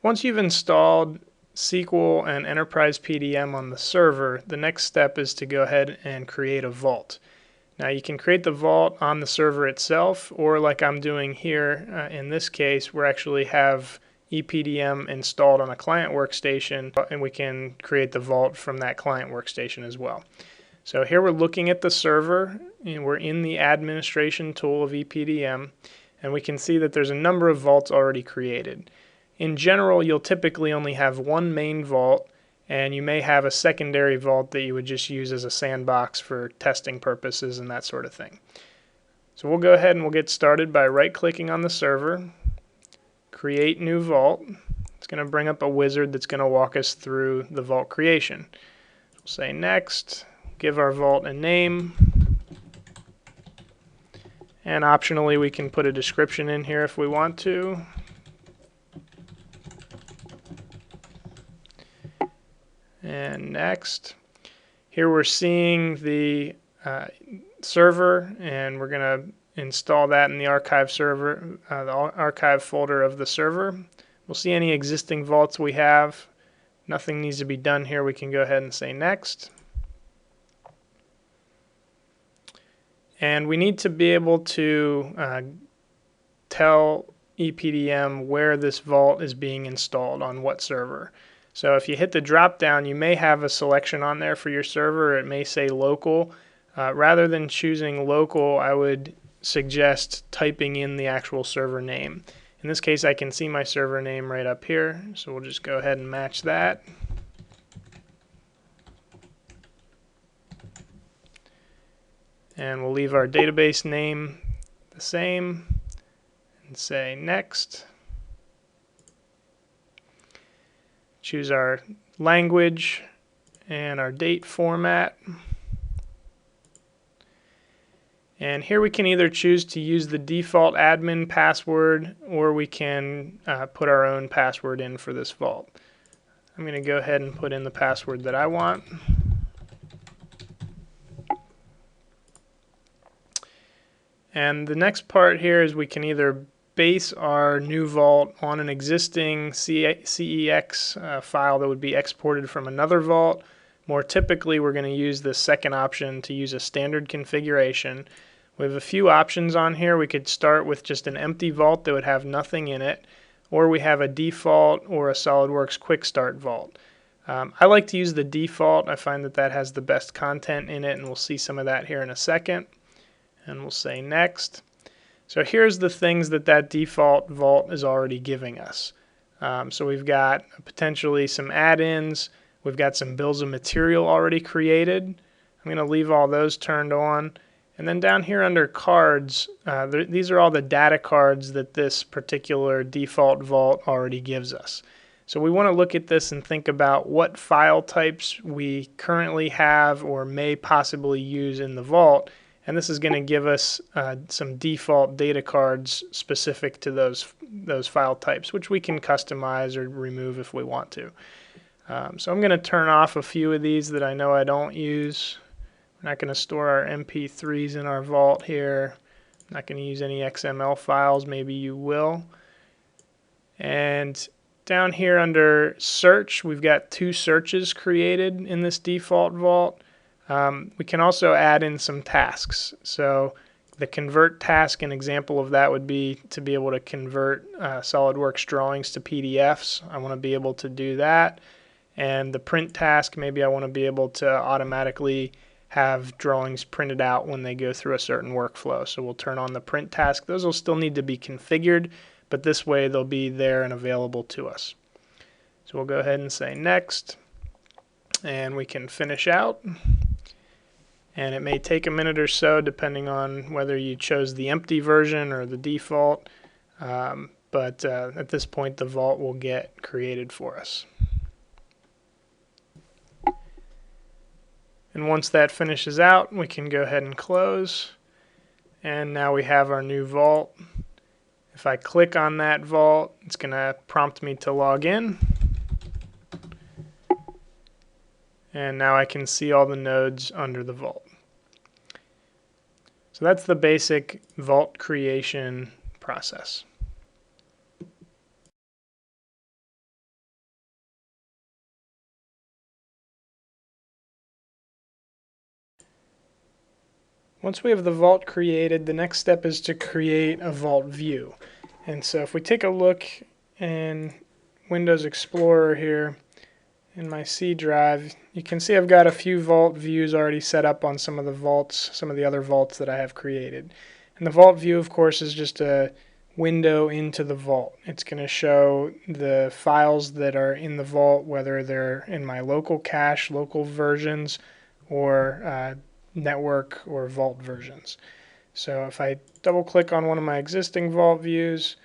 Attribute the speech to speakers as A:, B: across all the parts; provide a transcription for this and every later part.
A: Once you've installed SQL and Enterprise PDM on the server, the next step is to go ahead and create a vault. Now you can create the vault on the server itself, or like I'm doing here in this case, we actually have EPDM installed on a client workstation, and we can create the vault from that client workstation as well. So here we're looking at the server, and we're in the administration tool of EPDM, and we can see that there's a number of vaults already created. In general, you'll typically only have one main vault, and you may have a secondary vault that you would just use as a sandbox for testing purposes and that sort of thing. So we'll go ahead and we'll get started by right-clicking on the server, create new vault. It's going to bring up a wizard that's going to walk us through the vault creation. We'll say next, give our vault a name, and optionally we can put a description in here if we want to. And next, here we're seeing the server, and we're going to install that in the archive server, the archive folder of the server. We'll see any existing vaults we have. Nothing needs to be done here. We can go ahead and say next. And we need to be able to tell EPDM where this vault is being installed on what server. So if you hit the drop down, you may have a selection on there for your server. It may say local. Rather than choosing local, I would suggest typing in the actual server name. In this case, I can see my server name right up here, so we'll just go ahead and match that. And we'll leave our database name the same and say next. Choose our language and our date format. And here we can either choose to use the default admin password, or we can put our own password in for this vault. I'm going to go ahead and put in the password that I want. And the next part here is we can either base our new vault on an existing CEX file that would be exported from another vault. More typically, we're going to use the second option to use a standard configuration. We have a few options on here. We could start with just an empty vault that would have nothing in it, or we have a default or a SolidWorks Quick Start vault. I like to use the default. I find that that has the best content in it, and we'll see some of that here in a second. And we'll say next. So here's the things that that default vault is already giving us. So we've got potentially some add-ins. We've got some bills of material already created. I'm going to leave all those turned on. And then down here under cards, these are all the data cards that this particular default vault already gives us. So we want to look at this and think about what file types we currently have or may possibly use in the vault. And this is going to give us some default data cards specific to those file types, which we can customize or remove if we want to. So I'm going to turn off a few of these that I know I don't use. We're not going to store our MP3s in our vault here. I'm not going to use any XML files. Maybe you will. And down here under search, we've got 2 searches created in this default vault. We can also add in some tasks. So the convert task, an example of that would be to be able to convert SolidWorks drawings to PDFs. I want to be able to do that. And the print task, maybe I want to be able to automatically have drawings printed out when they go through a certain workflow. So we'll turn on the print task. Those will still need to be configured, but this way they'll be there and available to us. So we'll go ahead and say next, and we can finish out. And it may take a minute or so depending on whether you chose the empty version or the default, but at this point the vault will get created for us. And once that finishes out, we can go ahead and close, and now we have our new vault. If I click on that vault, it's going to prompt me to log in. And now I can see all the nodes under the vault. So that's the basic vault creation process. Once we have the vault created, the next step is to create a vault view. And so if we take a look in Windows Explorer here in my C drive, you can see I've got a few vault views already set up on some of the vaults, some of the other vaults that I have created. And the vault view, of course, is just a window into the vault. It's going to show the files that are in the vault, whether they're in my local cache, local versions, or network or vault versions. So if I double click on one of my existing vault views,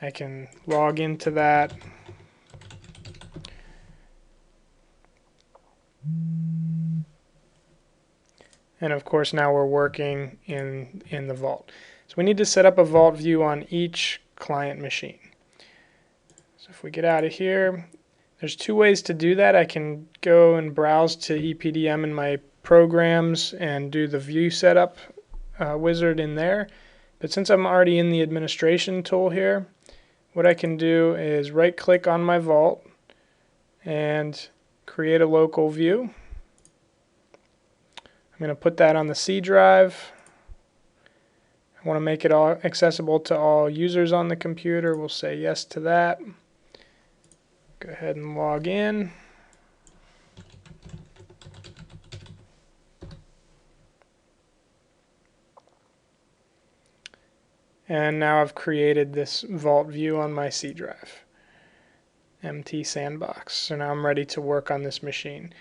A: I can log into that. And of course now we're working in the vault. So we need to set up a vault view on each client machine. So if we get out of here, there's two ways to do that. I can go and browse to EPDM in my programs and do the view setup wizard in there. But since I'm already in the administration tool here, what I can do is right click on my vault and create a local view. I'm going to put that on the C drive. I want to make it all accessible to all users on the computer. We'll say yes to that. Go ahead and log in. And now I've created this vault view on my C drive. MT Sandbox. So now I'm ready to work on this machine.